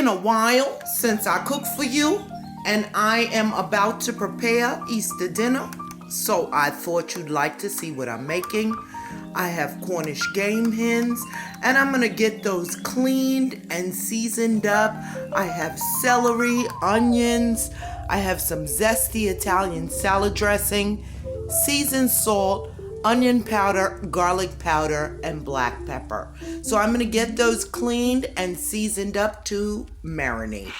been a while since I cooked for you, and I am about to prepare Easter dinner, so I thought you'd like to see what I'm making. I have Cornish game hens, and I'm gonna get those cleaned and seasoned up. I have celery, onions, I have some zesty Italian salad dressing, seasoned salt, onion powder, garlic powder, and black pepper. So I'm gonna get those cleaned and seasoned up to marinate,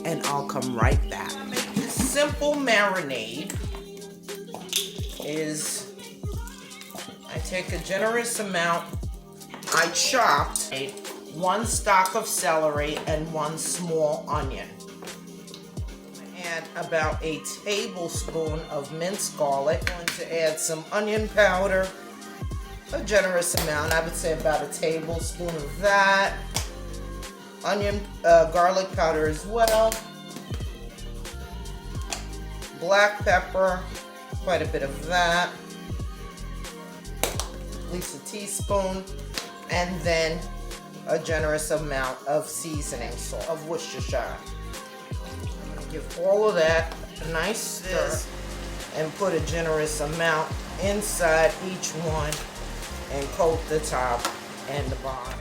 and I'll come right back. I make this simple marinade is I take a generous amount. I chopped 1 stalk of celery and 1 small onion. I add about a tablespoon of minced garlic. I'm going to add some onion powder, a generous amount. I would say about a tablespoon of that. Garlic powder as well. Black pepper, quite a bit of that. At least a teaspoon, and then a generous amount of seasoning salt of Worcestershire. I'm going to give all of that a nice stir and put a generous amount inside each one and coat the top and the bottom.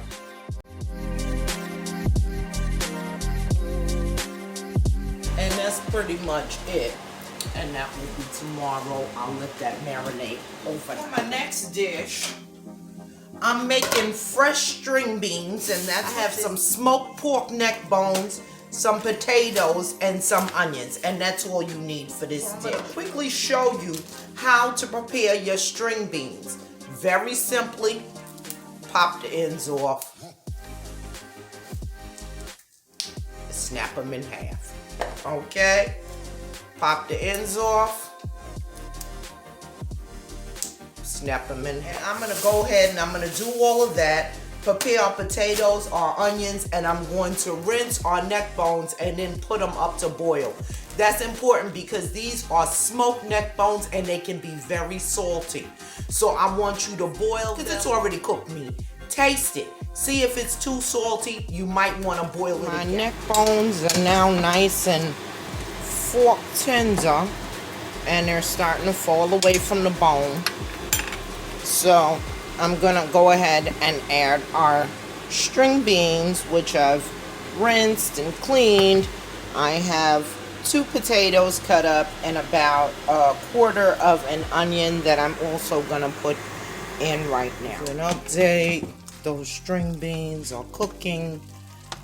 And that's pretty much it. And that will be tomorrow. I'll let that marinate overnight. For my next dish, I'm making fresh string beans, and I have some smoked pork neck bones, some potatoes, and some onions, and that's all you need for this dish. I'm going to quickly show you how to prepare your string beans. Very simply, pop the ends off, snap them in half. Okay? Pop the ends off, snap them in. And I'm going to go ahead and I'm going to do all of that, prepare our potatoes, our onions, and I'm going to rinse our neck bones and then put them up to boil. That's important because these are smoked neck bones and they can be very salty. So I want you to boil because it's already cooked meat. Taste it. See if it's too salty. You might want to boil it again. My neck bones are now nice and fork tender, and they're starting to fall away from the bone. So I'm gonna go ahead and add our string beans, which I've rinsed and cleaned. I have 2 potatoes cut up and about 1/4 of an onion that I'm also gonna put in right now. An update, those string beans are cooking,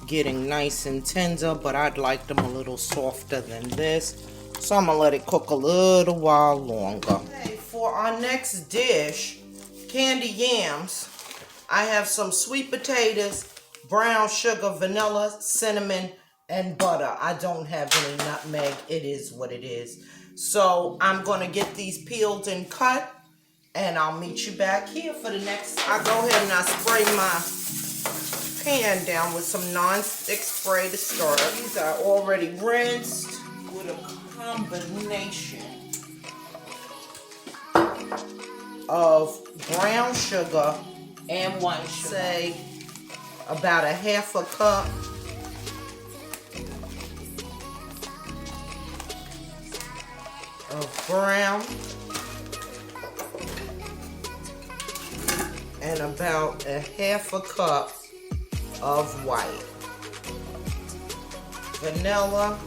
getting nice and tender, but I'd like them a little softer than this, so I'm gonna let it cook a little while longer. Okay, for our next dish, candy yams, I have some sweet potatoes, brown sugar, vanilla, cinnamon, and butter. I don't have any nutmeg. It is what it is. So I'm gonna get these peeled and cut, and I'll meet you back here for the next. I go ahead and I spray my pan down with some non-stick spray to start. These are already rinsed with a combination of brown sugar and white sugar. Say about a 1/2 cup of brown and about a 1/2 cup of white. Vanilla,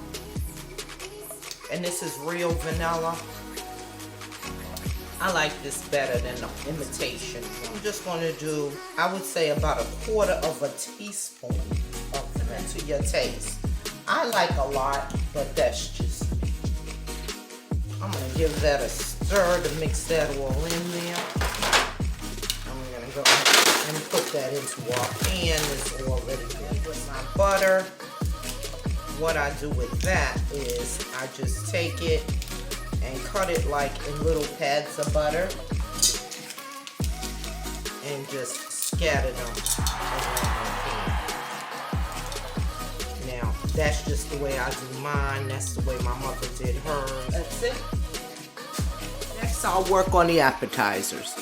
and this is real vanilla. I like this better than the imitation. I'm just going to do, I would say about 1/4 of a teaspoon of that to your taste. I like a lot, but that's just me. I'm going to give that a stir to mix that all in there. I'm going to go ahead and put that into our pan. It's already good with my butter. What I do with that is I just take it and cut it like in little pads of butter and just scatter them around my pan. Now, that's just the way I do mine. That's the way my mother did hers. That's it. Next, I'll work on the appetizers.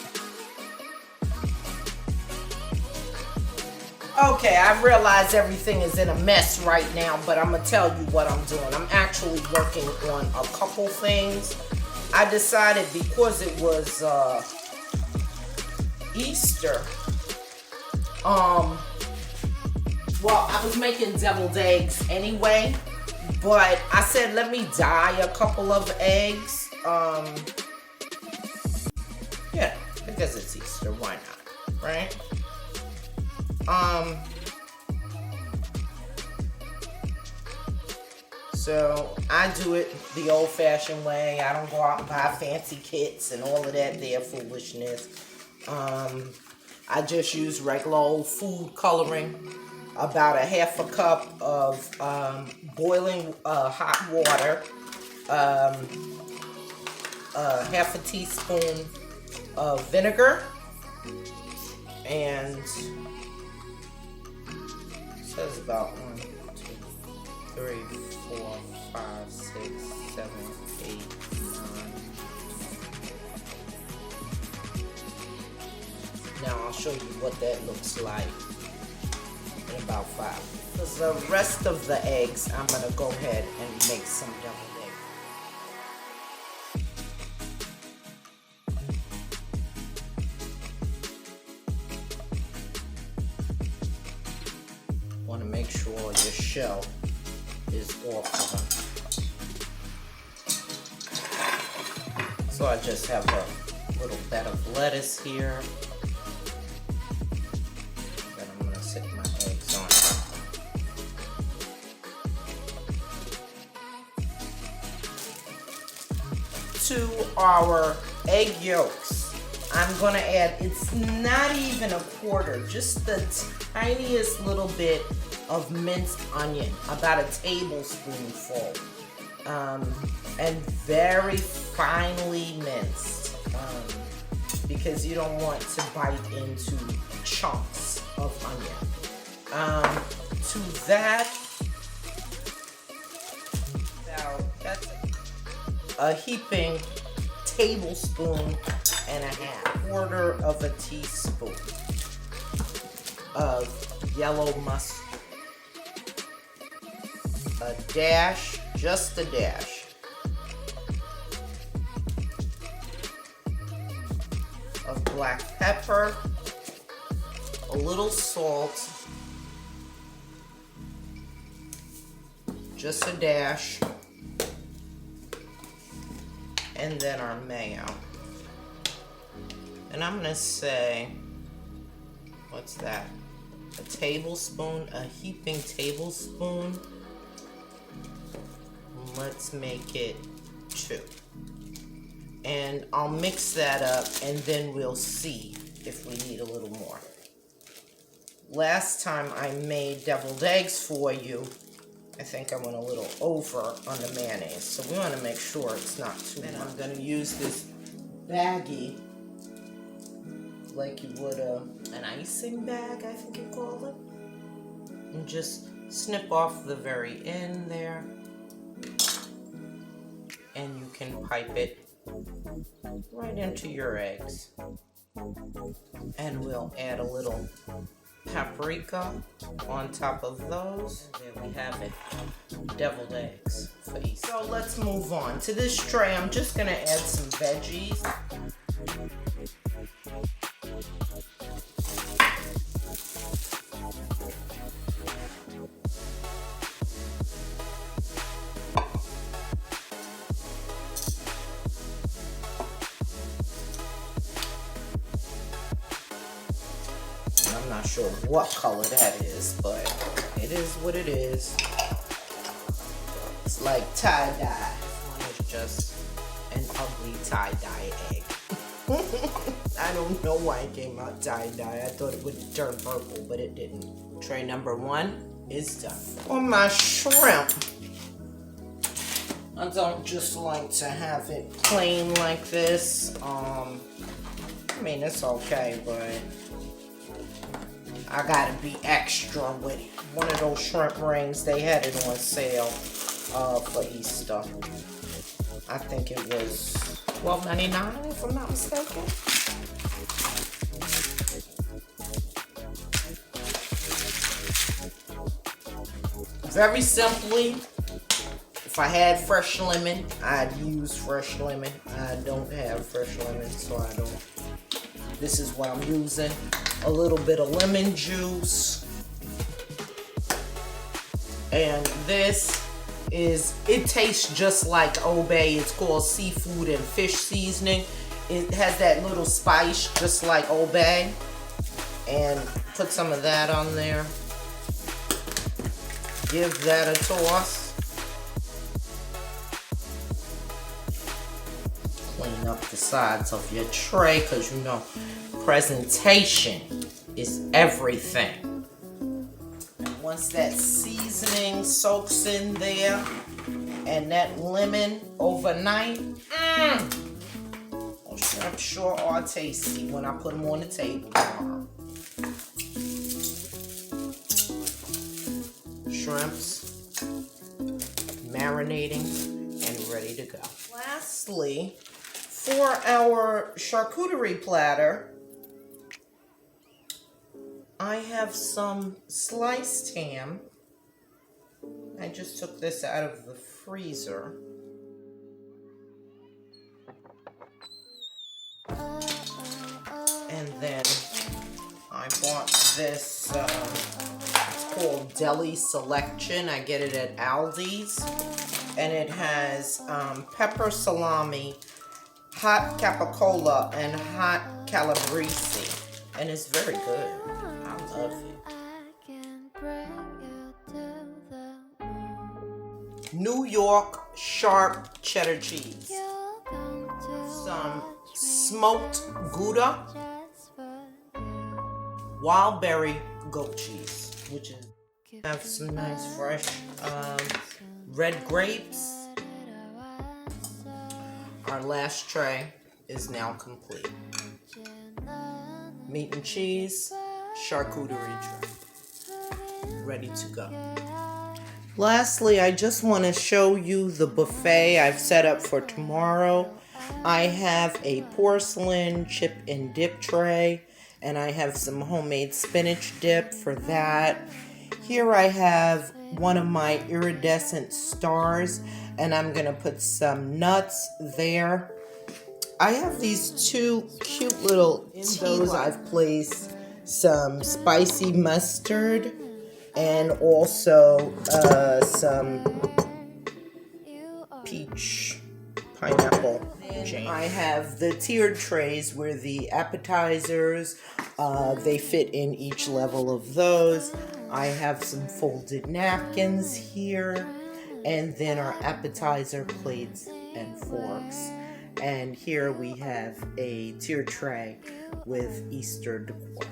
Okay, I realize everything is in a mess right now, but I'm gonna tell you what I'm doing. I'm actually working on a couple things. I decided because it was Easter, well, I was making deviled eggs anyway, but I said let me dye a couple of eggs. Yeah, because it's Easter, why not, right? So I do it the old-fashioned way. I don't go out and buy fancy kits and all of that there foolishness. I just use regular old food coloring, about a half a cup of boiling hot water, half a teaspoon of vinegar, and it says about 1, 2, 3, 4, 5, 6, 7, 8, 9. Now I'll show you what that looks like in about 5. Because the rest of the eggs, I'm gonna go ahead and make some deviled eggs. Want to make sure your shell is off of them. So I just have a little bed of lettuce here. Then I'm going to sit my eggs on. To our egg yolks, I'm going to add, it's not even a quarter, just the tiniest little bit of minced onion, about a tablespoonful, and very finely minced, because you don't want to bite into chunks of onion. To that, that's a heaping tablespoon and a half, quarter of a teaspoon of yellow mustard, a dash, just a dash of black pepper, a little salt, just a dash, and then our mayo. And I'm gonna say, what's that? A tablespoon, a heaping tablespoon. Let's make it 2. And I'll mix that up and then we'll see if we need a little more. Last time I made deviled eggs for you, I think I went a little over on the mayonnaise. So we want to make sure it's not too much. And I'm going to use this baggie like you would an icing bag, I think you call it. And just snip off the very end there. And you can pipe it right into your eggs. And we'll add a little paprika on top of those. And there we have it, deviled eggs for Easter. So let's move on. To this tray, I'm just gonna add some veggies. I'm not sure what color that is, but it is what it is. It's like tie-dye. This one is just an ugly tie-dye egg. I don't know why it came out tie-dye. I thought it would turn purple, but it didn't. Tray number 1 is done. On my shrimp, I don't just like to have it plain like this. I mean, it's okay, but I gotta be extra with it. One of those shrimp rings, they had it on sale for Easter. I think it was $12.99 if I'm not mistaken. Very simply, if I had fresh lemon, I'd use fresh lemon. I don't have fresh lemon, so I don't. This is what I'm using. A little bit of lemon juice. And this is, it tastes just like Obey. It's called seafood and fish seasoning. It has that little spice just like Obey. And put some of that on there. Give that a toss. Clean up the sides of your tray, because you know presentation is everything. And once that seasoning soaks in there and that lemon overnight, I'm sure are tasty when I put them on the table tomorrow. Shrimps marinating and ready to go. Lastly, for our charcuterie platter, I have some sliced ham. I just took this out of the freezer. And then I bought this, it's called Deli Selection. I get it at Aldi's. And it has pepper salami, hot capicola, and hot calabrese. And it's very good. I love it. New York sharp cheddar cheese. Some smoked Gouda. Wild berry goat cheese, which is, have some nice fresh red grapes. Our last tray is now complete. Meat and cheese, charcuterie tray, ready to go. Lastly, I just want to show you the buffet I've set up for tomorrow. I have a porcelain chip and dip tray, and I have some homemade spinach dip for that. Here I have one of my iridescent stars, and I'm gonna put some nuts there. I have these two cute little teas. I've placed some spicy mustard and also some peach pineapple jam. I have the tiered trays where the appetizers, they fit in each level of those. I have some folded napkins here, and then our appetizer plates and forks. And here we have a tiered tray with Easter decor.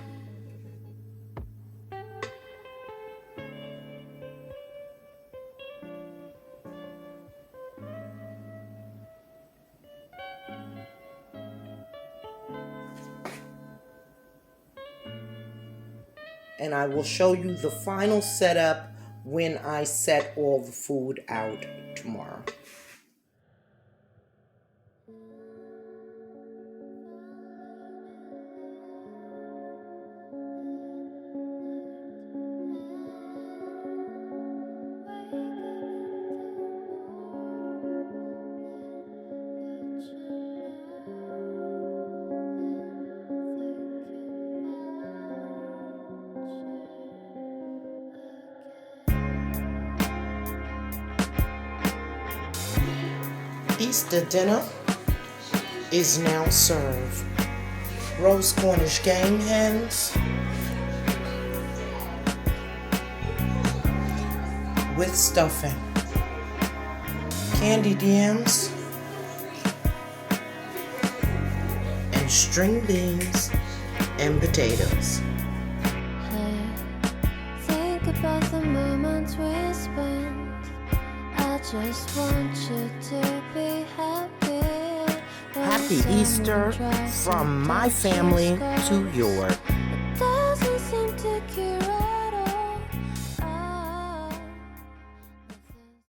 And I will show you the final setup when I set all the food out tomorrow. Easter dinner is now served. Roast Cornish game hens with stuffing, candied yams, and string beans and potatoes. Think about the moments we spent. I just want you to be happy. Happy Easter from my family to yours.